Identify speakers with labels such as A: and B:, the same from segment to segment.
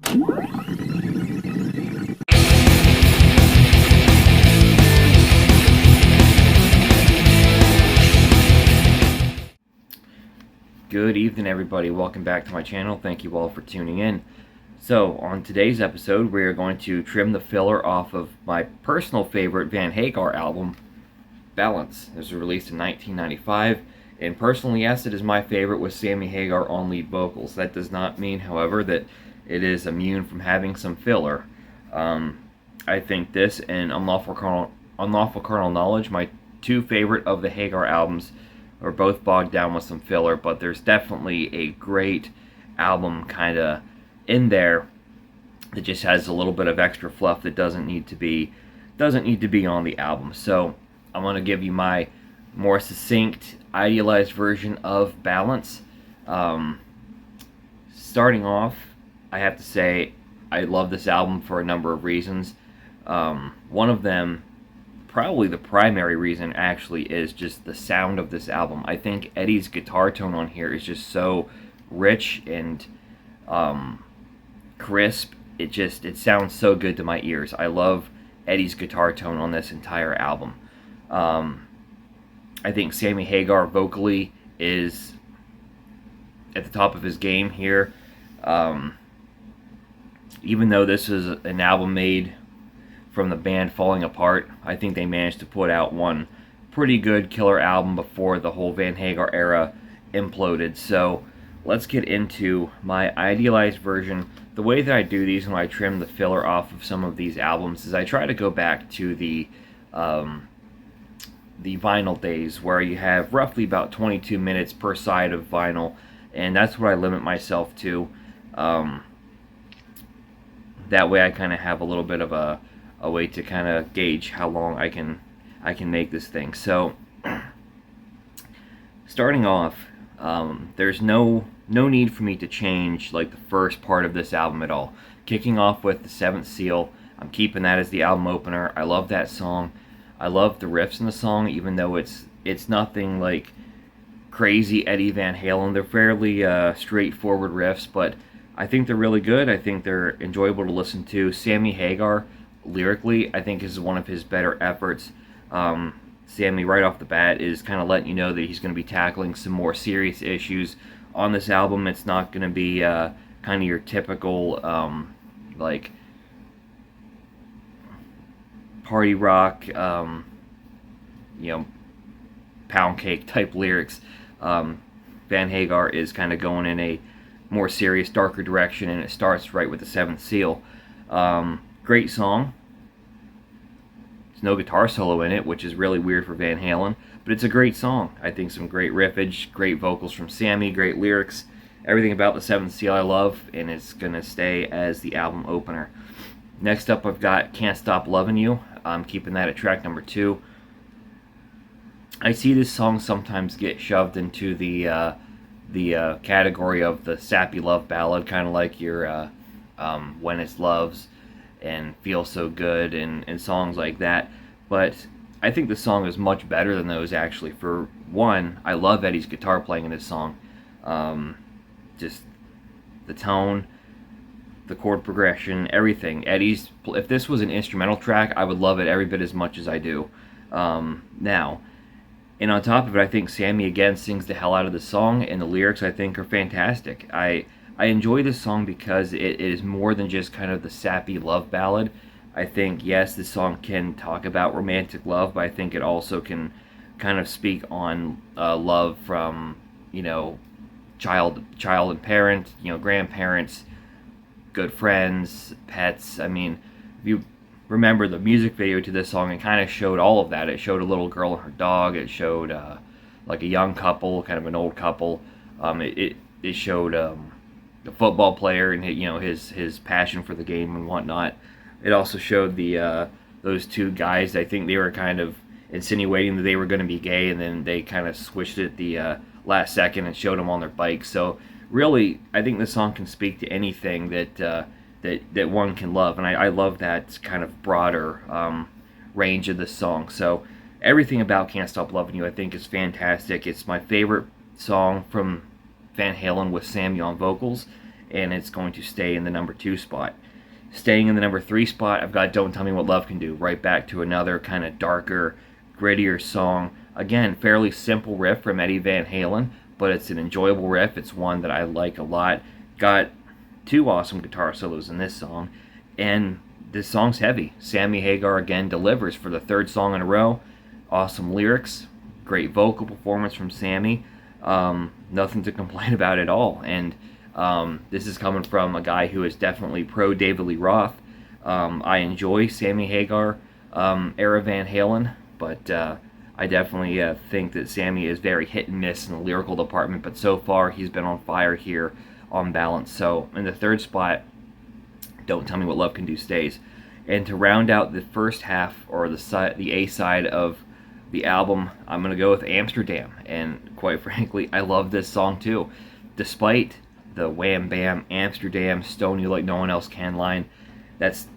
A: Good evening, everybody. Welcome back to my channel. Thank you all for tuning in. So, on today's episode, we are going to trim the filler off of my personal favorite Van Hagar album, Balance. It was released in 1995, and personally, yes, it is my favorite with Sammy Hagar on lead vocals. That does not mean, however, that it is immune from having some filler. I think this and Unlawful Carnal Knowledge, my two favorite of the Hagar albums, are both bogged down with some filler, but there's definitely a great album kind of in there that just has a little bit of extra fluff that doesn't need to be on the album. So I'm going to give you my more succinct, idealized version of Balance. Starting off, I have to say I love this album for a number of reasons. One of them, probably the primary reason, actually, is just the sound of this album. I think Eddie's guitar tone on here is just so rich and crisp. It sounds so good to my ears. I love Eddie's guitar tone on this entire album. I think Sammy Hagar vocally is at the top of his game here. Even though this is an album made from the band falling apart, I think they managed to put out one pretty good killer album before the whole Van Hagar era imploded. So let's get into my idealized version. The way that I do these when I trim the filler off of some of these albums is I try to go back to the vinyl days, where you have roughly about 22 minutes per side of vinyl, and that's what I limit myself to. That way I kind of have a little bit of a way to kind of gauge how long I can make this thing. So starting off, there's no need for me to change like the first part of this album at all. Kicking off with The Seventh Seal, I'm keeping that as the album opener. I love that song. I love the riffs in the song, even though it's nothing like crazy Eddie Van Halen. They're fairly straightforward riffs, but I think they're really good. I think they're enjoyable to listen to. Sammy Hagar, lyrically, I think is one of his better efforts. Sammy, right off the bat, is kind of letting you know that he's going to be tackling some more serious issues on this album. It's not going to be kind of your typical like party rock, pound cake type lyrics. Van Hagar is kind of going in a more serious, darker direction, and it starts right with The Seventh Seal. Great song. There's no guitar solo in it, which is really weird for Van Halen, but it's a great song. I think some great riffage, great vocals from Sammy, great lyrics. Everything about The Seventh Seal I love, and it's going to stay as the album opener. Next up, I've got Can't Stop Loving You. I'm keeping that at track number 2. I see this song sometimes get shoved into the category of the sappy love ballad, kind of like your When It's Loves and Feel So Good and songs like that. But I think the song is much better than those, actually. For one, I love Eddie's guitar playing in this song. Just the tone, the chord progression, everything. If this was an instrumental track, I would love it every bit as much as I do now. And on top of it, I think Sammy again sings the hell out of the song, and the lyrics I think are fantastic. I enjoy this song because it is more than just kind of the sappy love ballad. I think, yes, this song can talk about romantic love, but I think it also can kind of speak on love from, child and parent, grandparents, good friends, pets. I mean, if you remember the music video to this song, it kind of showed all of that. It showed a little girl and her dog. It showed like a young couple, kind of an old couple. It showed a football player and his passion for the game and whatnot. It also showed those two guys. I think they were kind of insinuating that they were going to be gay, and then they kind of switched it the last second and showed them on their bike. So really, I think this song can speak to anything that one can love, and I love that kind of broader range of this song. So everything about Can't Stop Loving You I think is fantastic. It's my favorite song from Van Halen with Sammy on vocals, and it's going to stay in the number 2 spot. Staying in the number 3 spot, I've got Don't Tell Me What Love Can Do, right back to another kind of darker, grittier song. Again, fairly simple riff from Eddie Van Halen, but it's an enjoyable riff. It's one that I like a lot. Got 2 awesome guitar solos in this song, and this song's heavy. Sammy Hagar again delivers for the 3rd song in a row. Awesome lyrics, great vocal performance from Sammy. Nothing to complain about at all. And this is coming from a guy who is definitely pro David Lee Roth. I enjoy Sammy Hagar era Van Halen, but I definitely think that Sammy is very hit and miss in the lyrical department, but so far he's been on fire here on Balance. So in the 3rd spot, Don't Tell Me What Love Can Do stays. And to round out the first half, or the A side of the album, I'm going to go with Amsterdam. And quite frankly, I love this song too. Despite the wham bam Amsterdam stone you like no one else can line, that's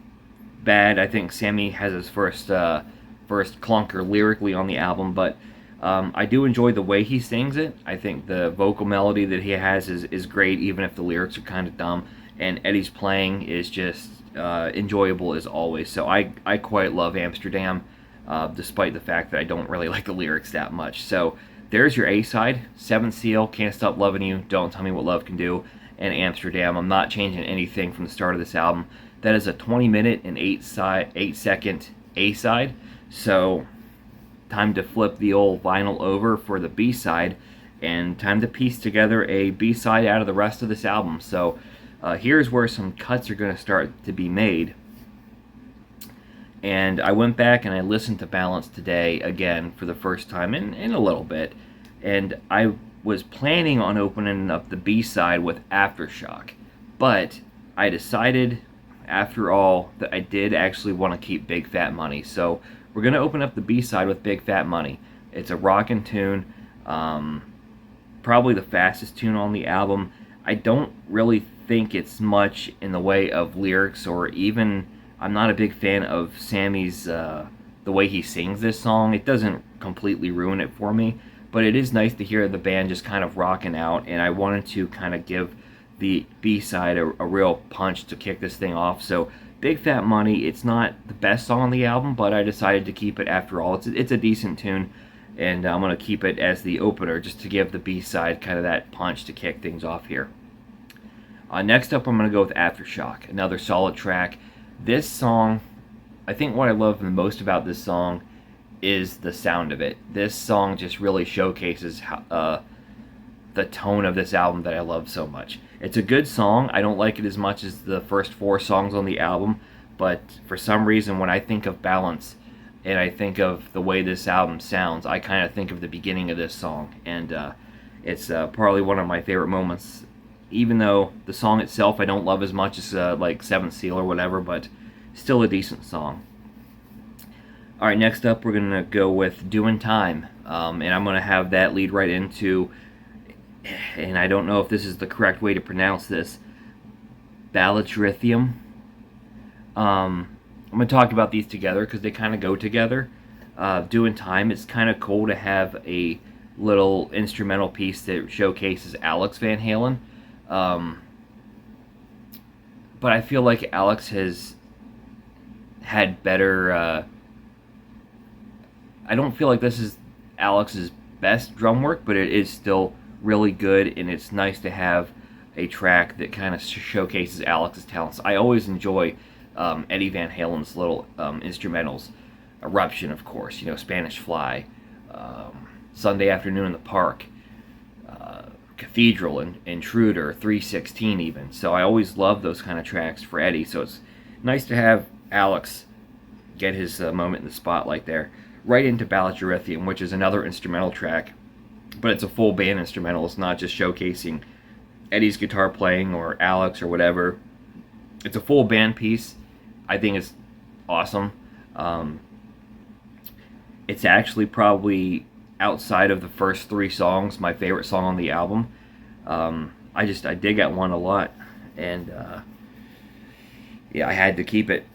A: bad. I think Sammy has his first clunker lyrically on the album, but I do enjoy the way he sings it. I think the vocal melody that he has is great, even if the lyrics are kind of dumb. And Eddie's playing is just enjoyable as always. So I quite love Amsterdam, despite the fact that I don't really like the lyrics that much. So there's your A-side, 7th Seal, Can't Stop Loving You, Don't Tell Me What Love Can Do, and Amsterdam. I'm not changing anything from the start of this album. That is a 20-minute and 8-second A-side. So time to flip the old vinyl over for the B-side, and time to piece together a B-side out of the rest of this album. So here's where some cuts are going to start to be made. And I went back and I listened to Balance today again for the first time in a little bit, and I was planning on opening up the B-side with Aftershock, but I decided after all that I did actually want to keep Big Fat Money. So we're going to open up the B-side with Big Fat Money. It's a rockin' tune, probably the fastest tune on the album. I don't really think it's much in the way of lyrics, or even, I'm not a big fan of Sammy's, the way he sings this song. It doesn't completely ruin it for me, but it is nice to hear the band just kind of rocking out, and I wanted to kind of give the B-side a real punch to kick this thing off. So Big Fat Money, it's not the best song on the album, but I decided to keep it after all. It's a decent tune, and I'm going to keep it as the opener just to give the B-side kind of that punch to kick things off here. Next up, I'm going to go with Aftershock, another solid track. This song, I think what I love the most about this song is the sound of it. This song just really showcases how, the tone of this album that I love so much. It's a good song. I don't like it as much as the first 4 songs on the album, but for some reason when I think of Balance and I think of the way this album sounds, I kind of think of the beginning of this song, and it's probably one of my favorite moments, even though the song itself I don't love as much as like 7th Seal or whatever, but still a decent song. Alright, next up we're going to go with Doing Time, and I'm going to have that lead right into, and I don't know if this is the correct way to pronounce this, Ballatrhythm. I'm going to talk about these together because they kind of go together. Doing Time, it's kind of cool to have a little instrumental piece that showcases Alex Van Halen. But I feel like Alex has had better, I don't feel like this is Alex's best drum work, but it is still really good, and it's nice to have a track that kind of showcases Alex's talents. I always enjoy Eddie Van Halen's little instrumentals. Eruption, of course, Spanish Fly, Sunday Afternoon in the Park, Cathedral, and Intruder, 316 even. So I always love those kind of tracks for Eddie, so it's nice to have Alex get his moment in the spotlight there. Right into Ballatrhythm, which is another instrumental track, but it's a full band instrumental. It's not just showcasing Eddie's guitar playing or Alex or whatever. It's a full band piece. I think it's awesome. It's actually probably, outside of the first 3 songs, my favorite song on the album. I dig that one a lot, and yeah, I had to keep it.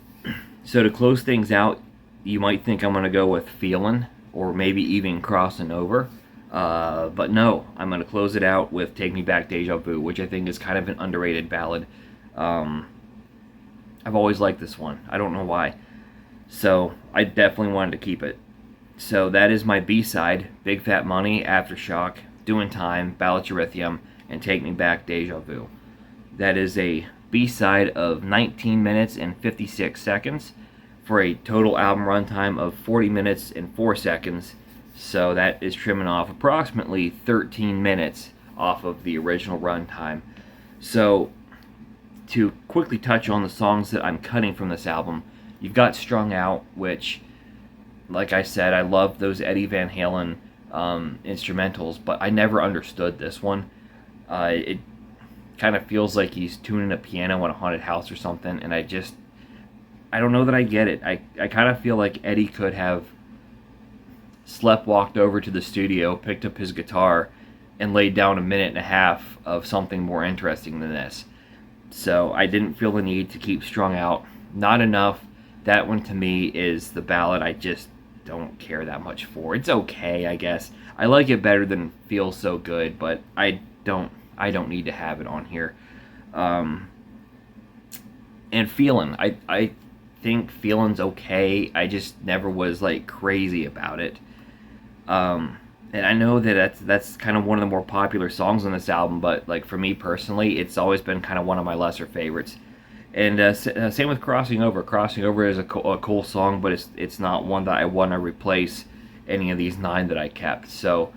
A: So to close things out, you might think I'm going to go with Feelin', or maybe even Crossing Over. But no, I'm going to close it out with Take Me Back Deja Vu, which I think is kind of an underrated ballad. I've always liked this one. I don't know why. So I definitely wanted to keep it. So that is my B-side, Big Fat Money, Aftershock, Doing Time, Ballad Eurythmium, and Take Me Back Deja Vu. That is a B-side of 19 minutes and 56 seconds for a total album runtime of 40 minutes and 4 seconds. So that is trimming off approximately 13 minutes off of the original runtime. So to quickly touch on the songs that I'm cutting from this album, you've got Strung Out, which, like I said, I love those Eddie Van Halen instrumentals, but I never understood this one. It kind of feels like he's tuning a piano in a haunted house or something, and I don't know that I get it. I kind of feel like Eddie could have walked over to the studio, picked up his guitar, and laid down a minute and a half of something more interesting than this. So I didn't feel the need to keep Strung Out. Not enough. That one to me is the ballad I just don't care that much for. It's okay, I guess. I like it better than Feel So Good, but I don't need to have it on here. And Feelin', I think Feelin's okay. I just never was like crazy about it. And I know that that's kind of one of the more popular songs on this album, but like for me personally, it's always been kind of one of my lesser favorites. And same with Crossing Over. Crossing Over is a cool song, but it's not one that I want to replace any of these 9 that I kept. So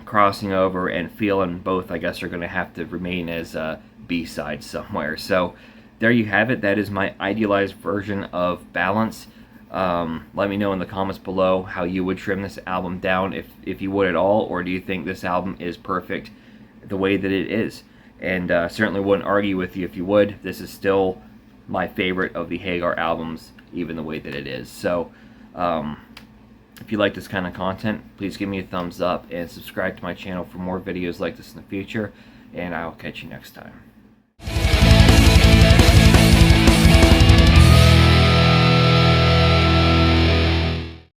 A: Crossing Over and Feelin' both, I guess, are going to have to remain as B-sides somewhere. So there you have it. That is my idealized version of Balance. Let me know in the comments below how you would trim this album down, if you would at all, or do you think this album is perfect the way that it is? And certainly wouldn't argue with you if you would. This is still my favorite of the Hagar albums, even the way that it is. So if you like this kind of content, please give me a thumbs up and subscribe to my channel for more videos like this in the future, and I'll catch you next time.